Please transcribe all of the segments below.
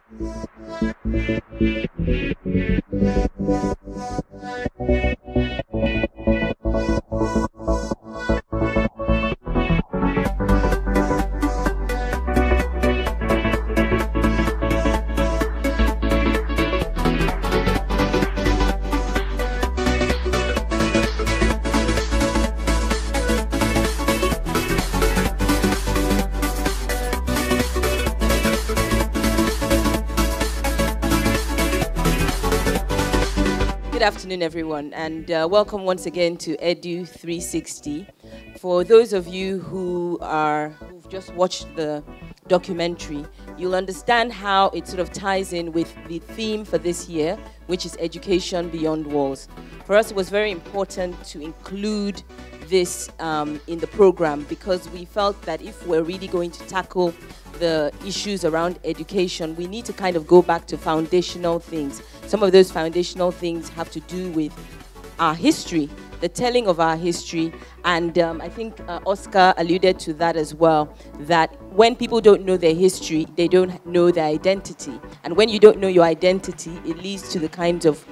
Good afternoon, everyone, and welcome once again to Edu 360. For those of you who've just watched the documentary, you'll understand how it sort of ties in with the theme for this year, which is Education Beyond Walls. For us, it was very important to include this in the program because we felt that if we're really going to tackle the issues around education, we need to kind of go back to foundational things. Some of those foundational things have to do with our history, the telling of our history, and I think Oscar alluded to that as well, that when people don't know their history, they don't know their identity. And when you don't know your identity, it leads to the kinds of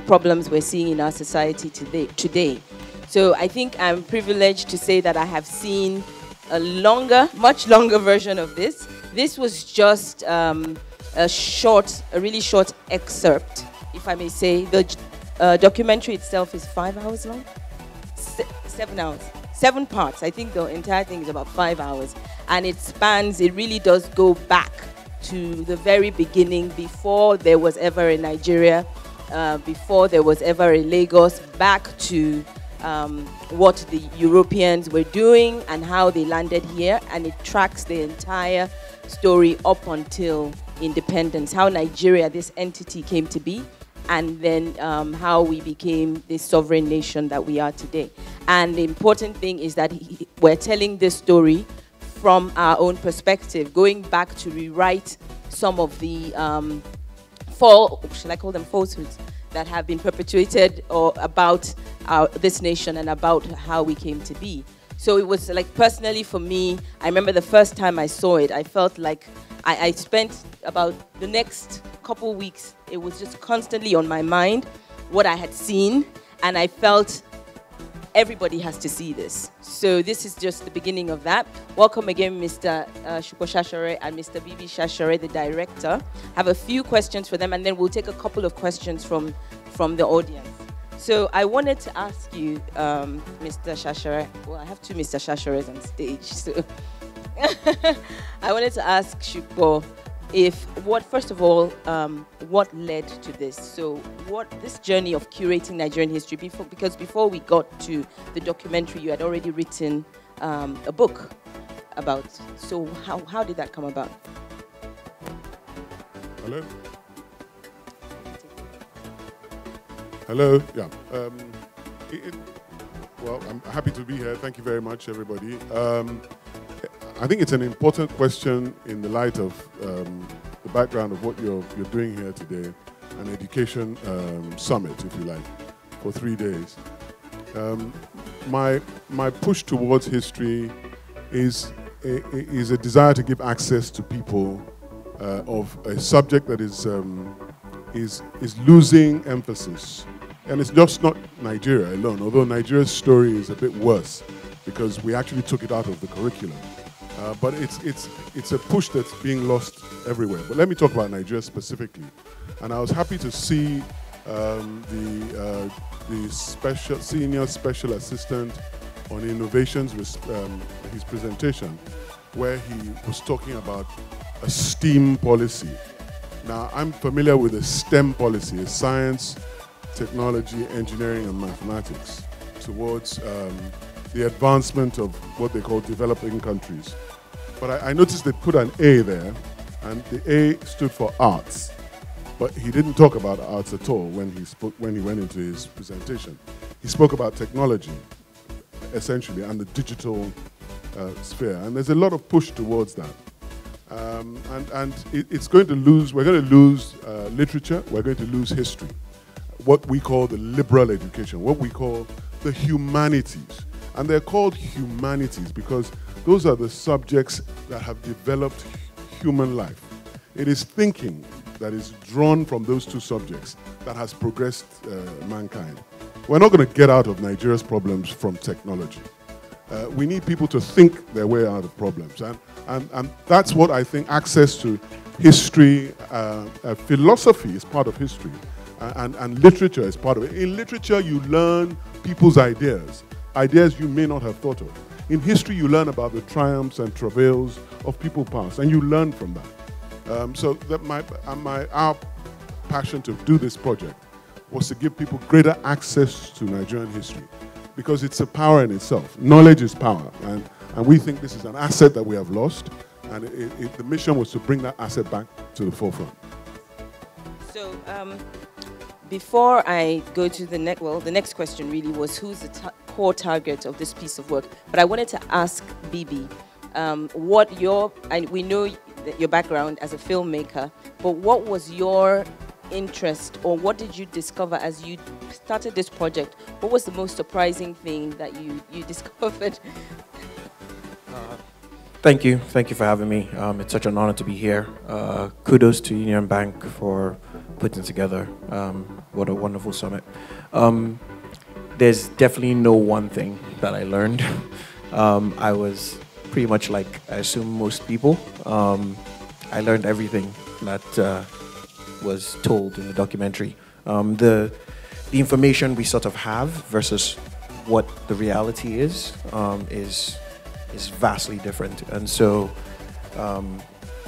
problems we're seeing in our society today. So I think I'm privileged to say that I have seen a much longer version of this. This was just a really short excerpt, if I may say. The documentary itself is 5 hours long? 7 hours. 7 parts. I think the entire thing is about 5 hours. And it really does go back to the very beginning, before there was ever a Nigeria, before there was ever a Lagos, back to what the Europeans were doing and how they landed here, and it tracks the entire story up until independence, how Nigeria, this entity, came to be, and then how we became the sovereign nation that we are today. And the important thing is that we're telling this story from our own perspective, going back to rewrite some of the shall I call them falsehoods, that have been perpetuated or about this nation and about how we came to be. So it was like, personally for me, I remember the first time I saw it, I felt like I spent about the next couple weeks, it was just constantly on my mind, what I had seen, and I felt everybody has to see this. So this is just the beginning of that. Welcome again, Mr. Supo Shasore and Mr. Bibi Shasore, the director. I have a few questions for them, and then we'll take a couple of questions from the audience. So I wanted to ask you, Mr. Shasore, well, I have two Mr. Shasores on stage, so I wanted to ask Supo, first of all, what led to this? So this journey of curating Nigerian history, because before we got to the documentary, you had already written a book about, so how did that come about? Hello? Hello, yeah. Well, I'm happy to be here. Thank you very much, everybody. I think it's an important question in the light of the background of what you're doing here today, an education summit, if you like, for 3 days. My push towards history is a desire to give access to people of a subject that is losing emphasis. And it's just not Nigeria alone, although Nigeria's story is a bit worse because we actually took it out of the curriculum. But it's a push that's being lost everywhere. But let me talk about Nigeria specifically. And I was happy to see the senior special assistant on innovations with his presentation, where he was talking about a STEAM policy. Now, I'm familiar with a STEM policy, a science, technology, engineering, and mathematics, towards the advancement of what they call developing countries. But I noticed they put an A there, and the A stood for arts. But he didn't talk about arts at all when he went into his presentation. He spoke about technology, essentially, and the digital sphere. And there's a lot of push towards that. We're going to lose literature, we're going to lose history. What we call the liberal education, what we call the humanities. And they're called humanities because those are the subjects that have developed human life. It is thinking that is drawn from those two subjects that has progressed mankind. We're not going to get out of Nigeria's problems from technology. We need people to think their way out of problems. And that's what I think access to history, philosophy is part of history, and literature is part of it. In literature, you learn people's ideas you may not have thought of. In history, you learn about the triumphs and travails of people past, and you learn from that. So that our passion to do this project was to give people greater access to Nigerian history, because it's a power in itself. Knowledge is power, and we think this is an asset that we have lost, and the mission was to bring that asset back to the forefront. So before I go to the next question really was, who's the core target of this piece of work? But I wanted to ask Bibi, we know that your background as a filmmaker, but what was your interest, or what did you discover as you started this project? What was the most surprising thing that you discovered? Thank you for having me. It's such an honor to be here. Kudos to Union Bank for putting together what a wonderful summit. There's definitely no one thing that I learned. I was pretty much like, I assume, most people. I learned everything that was told in the documentary. The information we sort of have versus what the reality is vastly different. And so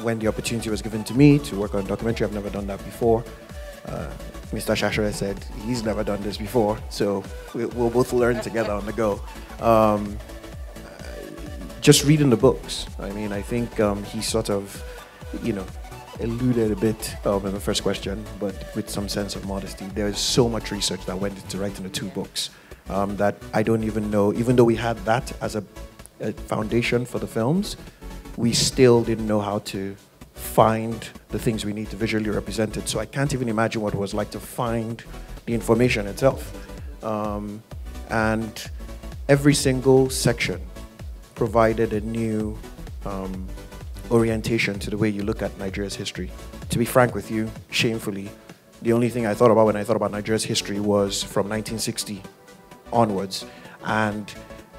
when the opportunity was given to me to work on a documentary, I've never done that before. Mr. Shasore said he's never done this before, so we'll both learn together on the go. Just reading the books. I mean, I think he sort of, alluded a bit in the first question, but with some sense of modesty. There's so much research that went into writing the two books that I don't even know, even though we had that as a foundation for the films, we still didn't know how to find the things we need to visually represent it. So I can't even imagine what it was like to find the information itself. And every single section provided a new orientation to the way you look at Nigeria's history. To be frank with you, shamefully, the only thing I thought about when I thought about Nigeria's history was from 1960 onwards. And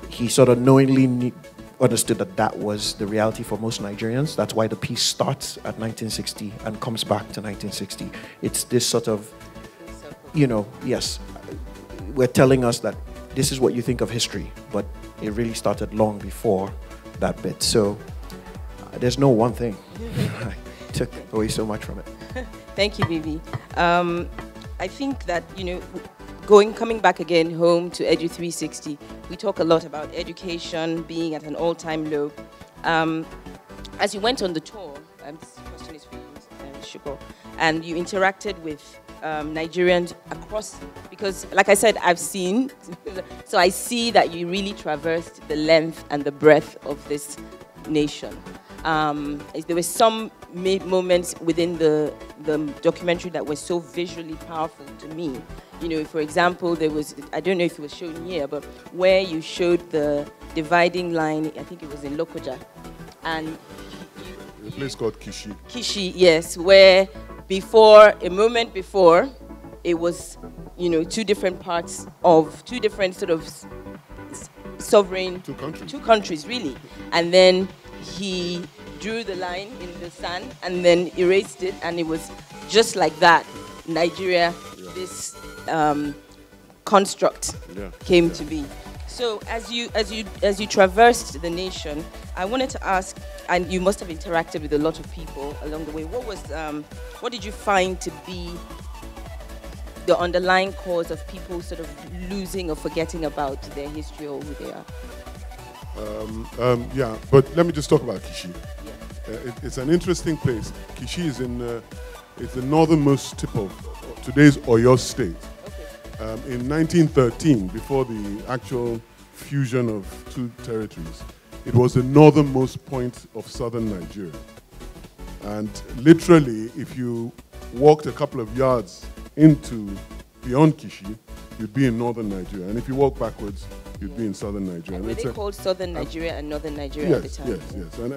he sort of knowingly understood that that was the reality for most Nigerians. That's why the piece starts at 1960 and comes back to 1960. It's this sort of, yes, we're telling us that this is what you think of history, but it really started long before that bit. So there's no one thing. I took away so much from it. Thank you, Bibi. I think that, coming back again home to Edu 360, we talk a lot about education being at an all-time low. As you went on the tour, this question is for you, Supo, and you interacted with Nigerians across, because like I said, I've seen, so I see that you really traversed the length and the breadth of this nation. There were some moments within the documentary that were so visually powerful to me. For example, there was, I don't know if it was shown here, but where you showed the dividing line, I think it was in Lokoja, and a place called Kishi. Kishi, yes, where a moment before, it was, two different parts of two different sort of sovereign, two countries really, and then he drew the line in the sand and then erased it, and it was just like that. Nigeria, this construct came to be. So as you traversed the nation, I wanted to ask, and you must have interacted with a lot of people along the way. What did you find to be the underlying cause of people sort of losing or forgetting about their history or who they are? But let me just talk about Kishi. Yeah. It's an interesting place. Kishi is it's the northernmost tip of today's Oyo State. Okay. In 1913, before the actual fusion of two territories, it was the northernmost point of southern Nigeria. And literally, if you walked a couple of yards beyond Kishi, you'd be in northern Nigeria. And if you walk backwards, you'd be in southern Nigeria. And were they called southern Nigeria and northern Nigeria at the time? Yes. And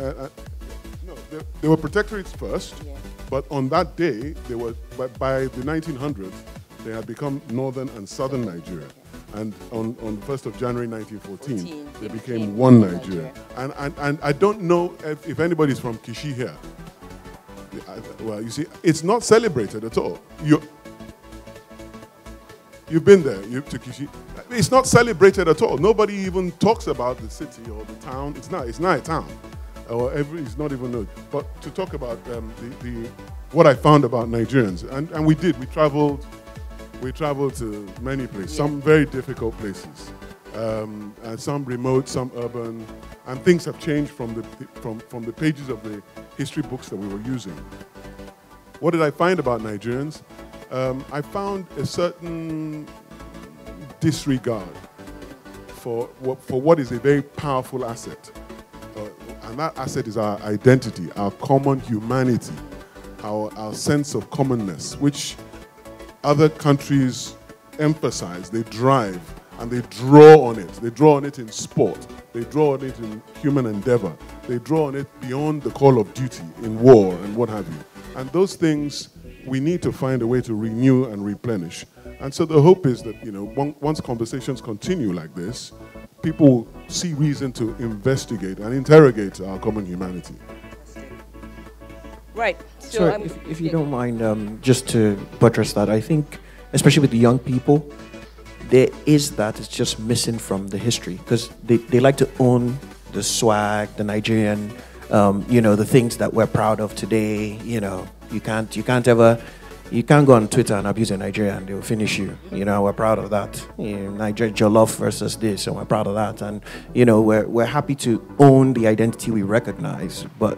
they were protectorates first, But on that day, they were, by the 1900s, they had become northern and southern Nigeria. And on the 1st of January 1914, they became one Nigeria. And I don't know if anybody's from Kishi here. Well, you see, it's not celebrated at all. You've been there, to Kishi. It's not celebrated at all. Nobody even talks about the city or the town. It's not a town. It's not even known. But to talk about what I found about Nigerians, and we traveled to many places, some very difficult places, and some remote, some urban, and things have changed from the pages of the history books that we were using. What did I find about Nigerians? I found a certain disregard for what is a very powerful asset. And that asset is our identity, our common humanity, our sense of commonness, which other countries emphasize, they drive, and they draw on it. They draw on it in sport. They draw on it in human endeavor. They draw on it beyond the call of duty in war and what have you. And those things, we need to find a way to renew and replenish. And so the hope is that, once conversations continue like this, people will see reason to investigate and interrogate our common humanity. Right. So if you don't mind, just to buttress that, I think, especially with the young people, there is that, it's just missing from the history, because they like to own the swag, the Nigerian, the things that we're proud of today. You can't go on Twitter and abuse a Nigerian and they'll finish you. We're proud of that. Nigeria Jollof versus this, and we're proud of that. And we're happy to own the identity we recognize, but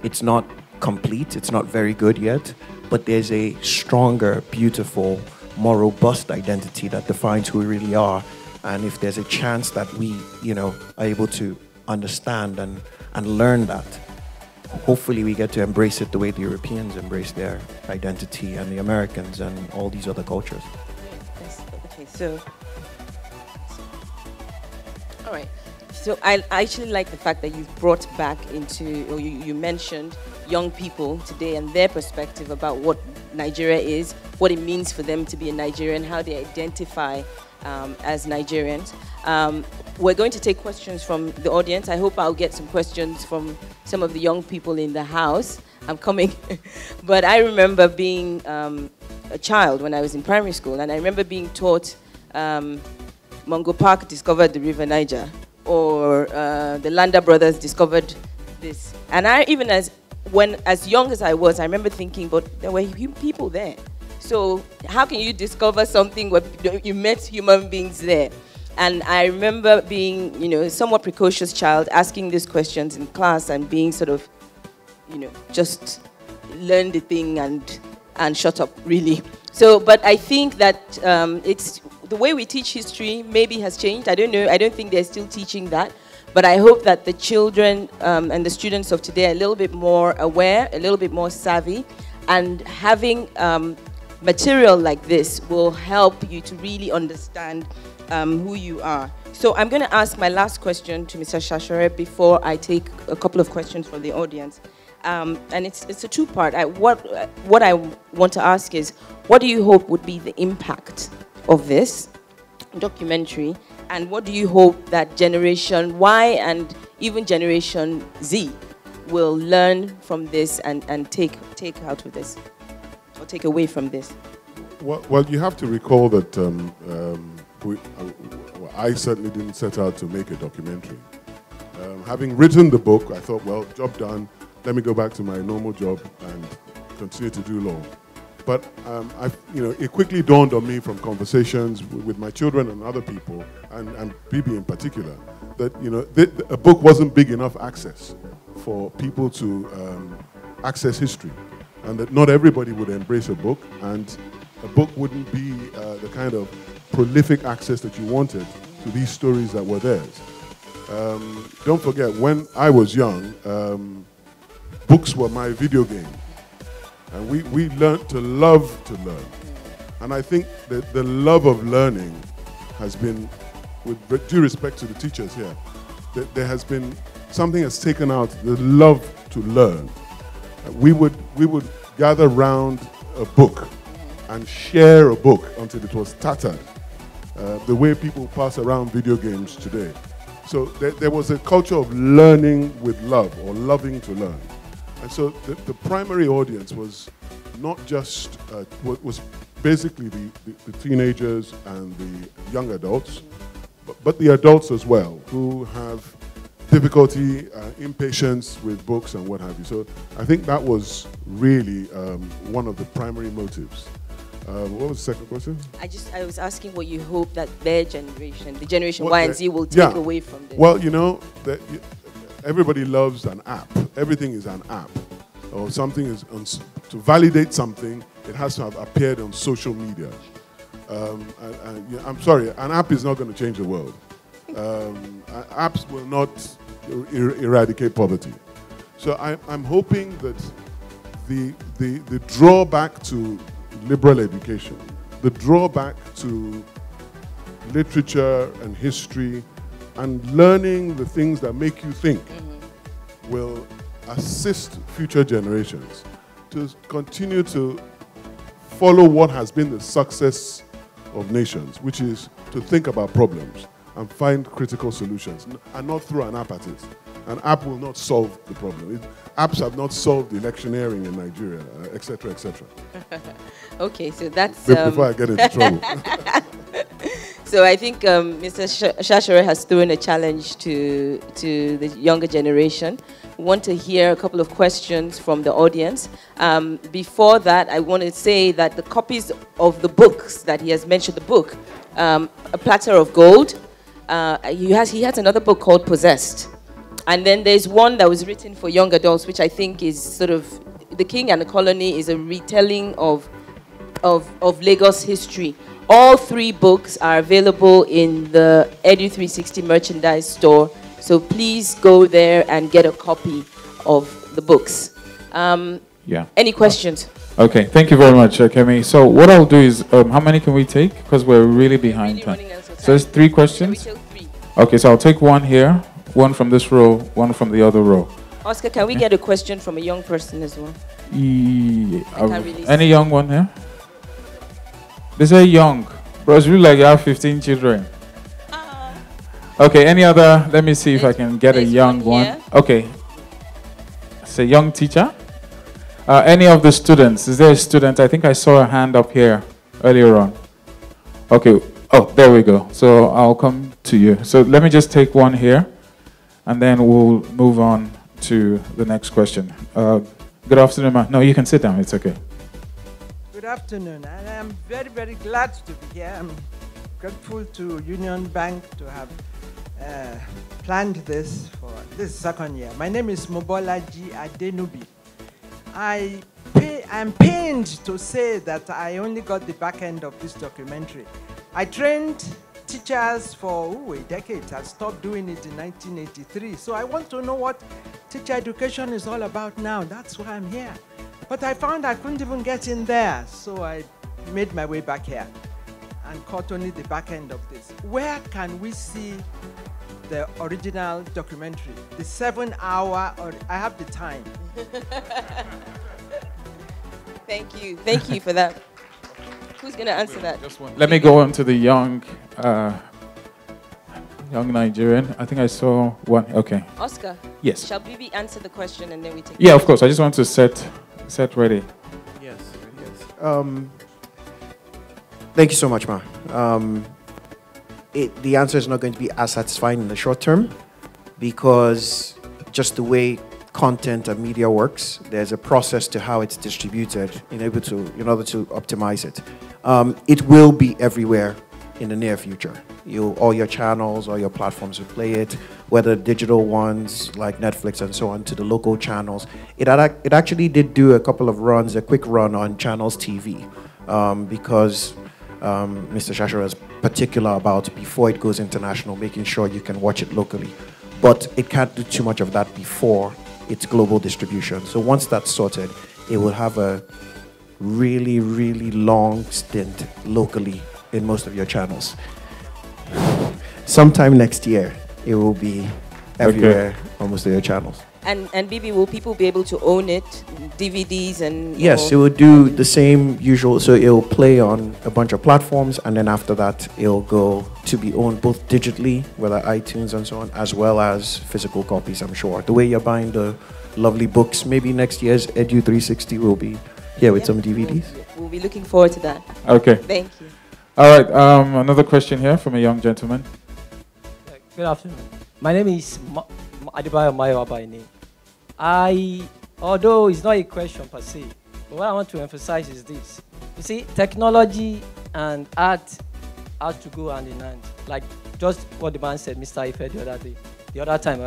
it's not complete. It's not very good yet. But there's a stronger, beautiful, more robust identity that defines who we really are. And if there's a chance that we, are able to understand and learn that, hopefully we get to embrace it the way the Europeans embrace their identity, and the Americans and all these other cultures. Yes. Okay, so all right. So I actually like the fact that you've brought back into, or you mentioned young people today and their perspective about what Nigeria is, what it means for them to be a Nigerian, how they identify as Nigerians. We're going to take questions from the audience. I hope I'll get some questions from some of the young people in the house. I'm coming. But I remember being a child when I was in primary school, and I remember being taught Mungo Park discovered the River Niger, or the Landa brothers discovered this. And as young as I was, I remember thinking, but there were people there. So how can you discover something where you met human beings there? And I remember being, a somewhat precocious child, asking these questions in class and being sort of, just learn the thing and shut up, really. So, but I think that it's the way we teach history maybe has changed. I don't know. I don't think they're still teaching that. But I hope that the children and the students of today are a little bit more aware, a little bit more savvy, and having material like this will help you to really understand who you are. So I'm going to ask my last question to Mr. Shasore before I take a couple of questions from the audience. And it's a two-part. What I want to ask is, what do you hope would be the impact of this documentary? And what do you hope that Generation Y and even Generation Z will learn from this and take out of this, or take away from this? Well, you have to recall that I certainly didn't set out to make a documentary. Having written the book, I thought, well, job done. Let me go back to my normal job and continue to do law. But it quickly dawned on me from conversations with my children and other people, and Bibi in particular, that a book wasn't big enough access for people to access history, and that not everybody would embrace a book, and a book wouldn't be the kind of prolific access that you wanted to these stories that were theirs. Don't forget, when I was young, books were my video game. And we learned to love to learn. And I think that the love of learning has been, with due respect to the teachers here, that there has been something that's taken out the love to learn. We would gather round a book and share a book until it was tattered, the way people pass around video games today. So there was a culture of learning with love, or loving to learn. And so the primary audience was not just, was basically the teenagers and the young adults, but the adults as well, who have difficulty, impatience with books and what have you. So I think that was really one of the primary motives. What was the second question? I was asking what you hope that their generation, the generation Y and Z, will take away from this. Well, you know, everybody loves an app. Everything is an app. Or something is, to validate something, it has to have appeared on social media. I'm sorry, an app is not going to change the world. Apps will not eradicate poverty. So I'm hoping that the drawback to liberal education, the drawback to literature and history, and learning the things that make you think will assist future generations to continue to follow what has been the success of nations, which is to think about problems and find critical solutions, and not throw an app at it. An app will not solve the problem. Apps have not solved electioneering in Nigeria, etc., etc. Okay, so that's... Before I get into trouble. So I think Mr. Shasore has thrown a challenge to the younger generation. We want to hear a couple of questions from the audience. Before that, I want to say that the copies of the books that he has mentioned, the book, A Platter of Gold, he has another book called Possessed. And then there's one that was written for young adults, which I think is sort of, The King and the Colony is a retelling of Lagos history. All three books are available in the Edu360 merchandise store. So please go there and get a copy of the books. Any questions? Okay, thank you very much, Kemi. So what I'll do is, how many can we take? Because we're really behind time. So it's 3 questions? Can we take 3? Okay, so I'll take one here, one from this row, one from the other row. Oscar, can we get a question from a young person as well? Any young one here? They say young. Bro, it's really like you have 15 children. Okay, any other? Let me see if I can get a young one. Okay. It's a young teacher. Any of the students? Is there a student? I think I saw a hand up here earlier on. Okay. Oh, there we go. So I'll come to you. So let me just take one here, and then we'll move on to the next question. Good afternoon, ma. No, you can sit down. It's okay. Good afternoon, and I'm very, very glad to be here. I'm grateful to Union Bank to have planned this for this second year. My name is Mobolaji Adenubi. I'm pained to say that I only got the back end of this documentary. I trained teachers for a decade. I stopped doing it in 1983. So I want to know what teacher education is all about now. That's why I'm here. But I found I couldn't even get in there. So I made my way back here and caught only the back end of this. Where can we see the original documentary? The 7-hour, or I have the time. Thank you. Thank you for that. Who's going to answer that? Let me go on to the young Nigerian. I think I saw one. Okay. Oscar. Yes. Shall Bibi answer the question and then we take Yeah, of course. I just want to set ready. Yes. Thank you so much, Ma. The answer is not going to be as satisfying in the short term, because just the way content and media works, there's a process to how it's distributed in order to optimize it. It will be everywhere in the near future. All your channels, all your platforms will play it, whether digital ones like Netflix and so on, to the local channels. It actually did do a couple of runs, a quick run on Channels TV, because Mr. Shasore is particular about, before it goes international, making sure you can watch it locally. But it can't do too much of that before its global distribution. So once that's sorted, it will have a really, really long stint locally in most of your channels. Sometime next year, it will be everywhere on most of your channels. And Bibi, will people be able to own it, DVDs and? Yes, it will do the same usual. So it'll play on a bunch of platforms, and then after that, it'll go to be owned both digitally, whether iTunes and so on, as well as physical copies. I'm sure the way you're buying the lovely books, maybe next year's Edu 360 will be here with some DVDs. We'll be looking forward to that. Okay. Thank you. All right. Another question here from a young gentleman. Good afternoon. My name is Adebayo Maiwa by name. Although it's not a question per se, but what I want to emphasize is this. You see, technology and art have to go hand in hand. Like just what the man said, Mr. Ife, the other time.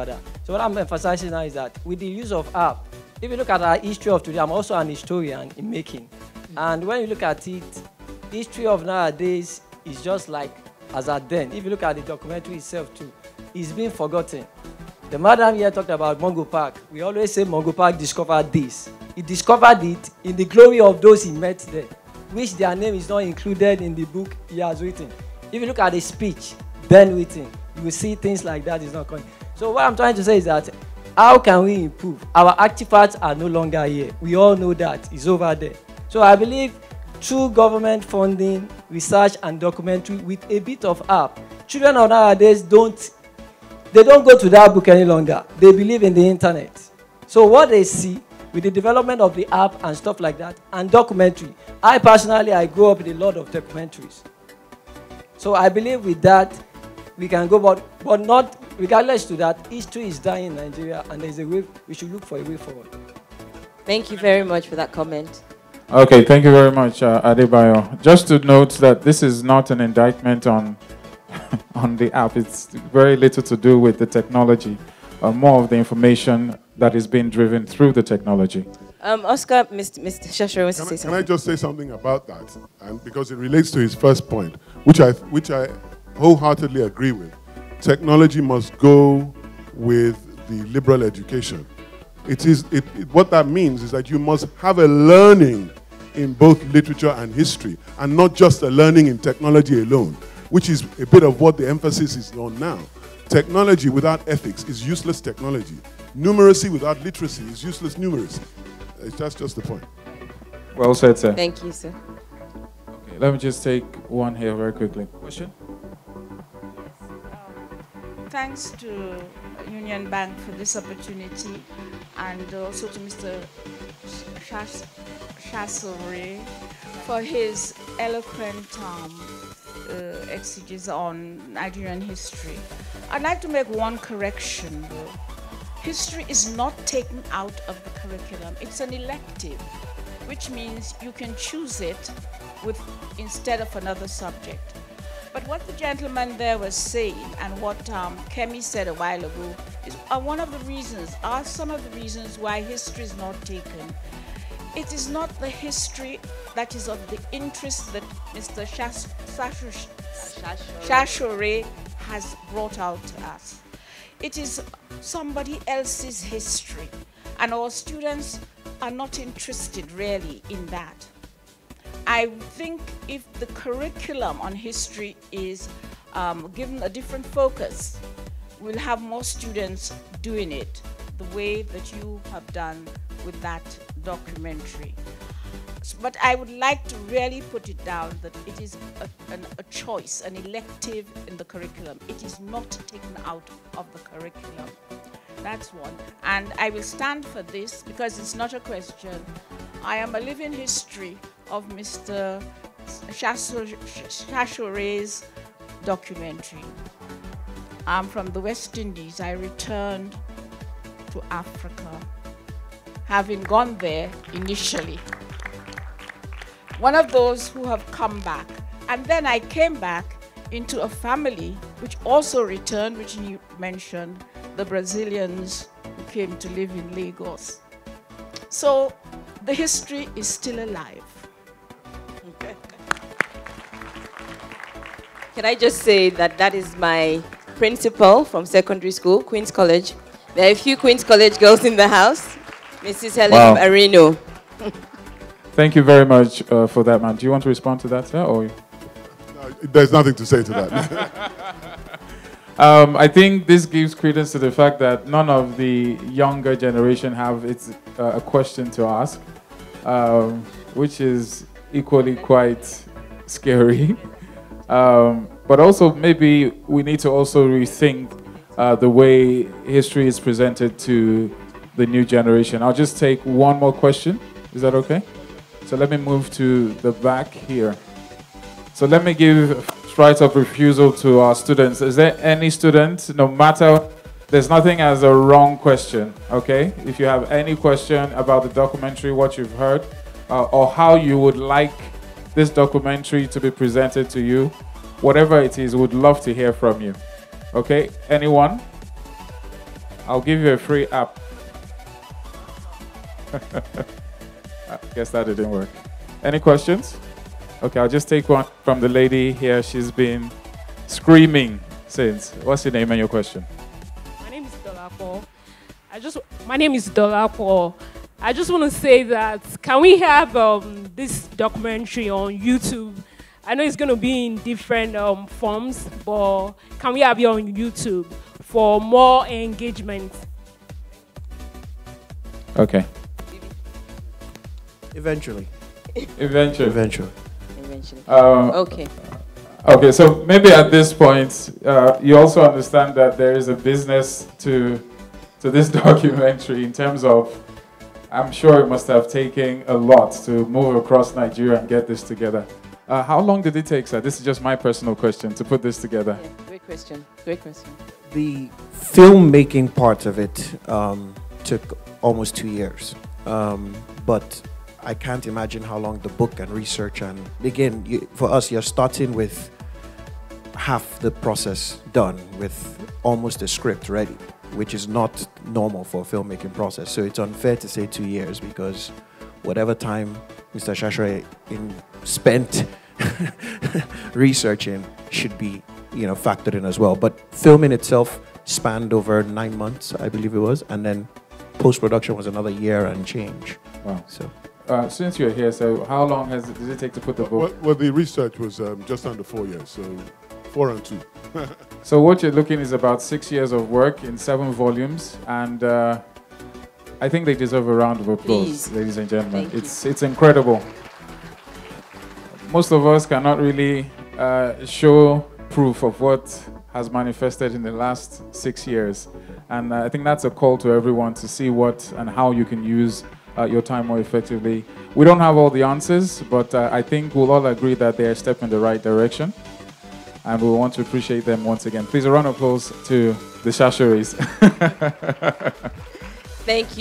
So what I'm emphasizing now is that with the use of art, if you look at our history of today, I'm also an historian in making. And when you look at it, history of nowadays is just like as at then. If you look at the documentary itself too, it's been forgotten. The madam here talked about Mungo Park. We always say Mungo Park discovered this. He discovered it in the glory of those he met there, which their name is not included in the book he has written. If you look at the speech then written, you will see things like that is not coming. So what I'm trying to say is that how can we improve? Our artifacts are no longer here. We all know that it's over there. So I believe through government funding, research and documentary with a bit of app, children of nowadays don't go to that book any longer. They believe in the internet. So what they see with the development of the app and stuff like that and documentary, I grew up with a lot of documentaries. So I believe with that, we can go, but not, regardless to that, history is dying in Nigeria and there's a way, we should look for a way forward. Thank you very much for that comment. Okay, thank you very much, Adebayo. Just to note that this is not an indictment on on the app. It's very little to do with the technology, more of the information that is being driven through the technology. Oscar, Mr. Shasore wants to say something. Can I just say something about that? And because it relates to his first point, which I wholeheartedly agree with. Technology must go with the liberal education. What that means is that you must have a learning in both literature and history, and not just a learning in technology alone, which is a bit of what the emphasis is on now. Technology without ethics is useless technology. Numeracy without literacy is useless numeracy. That's just the point. Well said, sir. Thank you, sir. Okay, let me just take one here very quickly. Question? Thanks to Union Bank for this opportunity, and also to Mr. Shasore for his eloquent exegesis on Nigerian history. I'd like to make one correction though. History is not taken out of the curriculum. It's an elective, which means you can choose it instead of another subject. But what the gentleman there was saying and what Kemi said a while ago are some of the reasons why history is not taken. It is not the history that is of the interest that Mr. Shasore has brought out to us. It is somebody else's history, and our students are not interested really in that. I think if the curriculum on history is given a different focus, we'll have more students doing it the way that you have done with that documentary. But I would like to really put it down that it is a choice, an elective in the curriculum. It is not taken out of the curriculum. That's one. And I will stand for this because it's not a question. I am a living history of Mr. Shasore's documentary. I'm from the West Indies. I returned to Africa, having gone there initially. One of those who have come back. And then I came back into a family which also returned, which you mentioned, the Brazilians who came to live in Lagos. So the history is still alive. Can I just say that is my principal from secondary school, Queen's College. There are a few Queen's College girls in the house. Mrs. Helen Arino. Thank you very much for that, man. Do you want to respond to that, sir? Or? No, there's nothing to say to that. I think this gives credence to the fact that none of the younger generation have a question to ask, which is equally quite scary. But also maybe we need to also rethink the way history is presented to the new generation. I'll just take one more question. Is that okay? So let me move to the back here. So let me give right of refusal to our students. Is there any student, no matter, there's nothing as a wrong question, okay? If you have any question about the documentary, what you've heard, or how you would like this documentary to be presented to you, whatever it is, would love to hear from you. Okay, anyone? I'll give you a free app. I guess that didn't work. Any questions? Okay, I'll just take one from the lady here. She's been screaming since. What's your name and your question? My name is Dolapo. My name is Dolapo. I just want to say that, can we have this documentary on YouTube? I know it's going to be in different forms, but can we have it on YouTube for more engagement? Okay. Eventually. Eventually. Okay. Okay, so maybe at this point, you also understand that there is a business to this documentary in terms of, I'm sure it must have taken a lot to move across Nigeria and get this together. How long did it take, sir? This is just my personal question, to put this together. Yeah, great question. Great question. The filmmaking part of it took almost 2 years. But I can't imagine how long the book and research, and again, for us, you're starting with half the process done, with almost a script ready, which is not normal for a filmmaking process. So it's unfair to say 2 years, because whatever time Mr. Shasore spent researching should be, factored in as well. But filming itself spanned over 9 months, I believe it was, and then post-production was another year and change. Wow. So. Since you're here, so how long did it take to put the book? Well, the research was just under 4 years, so 4 and 2. So what you're looking is about 6 years of work in 7 volumes, and I think they deserve a round of applause, Please. ladies and gentlemen. It's incredible. Most of us cannot really show proof of what has manifested in the last 6 years, and I think that's a call to everyone to see what and how you can use your time more effectively. We don't have all the answers, but I think we'll all agree that they're a step in the right direction, and we want to appreciate them once again. Please, a round of applause to the Shasores. Thank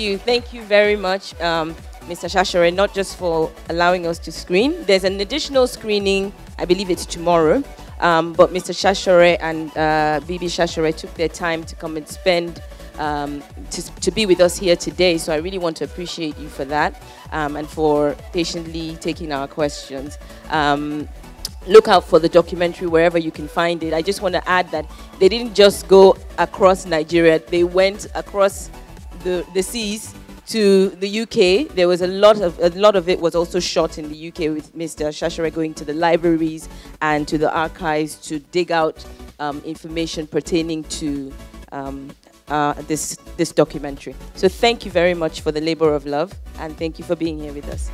you very much, Mr. Shasore, not just for allowing us to screen. There's an additional screening, I believe it's tomorrow, but Mr. Shasore and Bibi Shasore took their time to come and spend to be with us here today, so I really want to appreciate you for that, and for patiently taking our questions. Look out for the documentary wherever you can find it. I just want to add that they didn't just go across Nigeria, they went across the seas to the UK. There was a lot of it was also shot in the UK, with Mr. Shasore going to the libraries and to the archives to dig out information pertaining to this documentary. So thank you very much for the labor of love, and thank you for being here with us.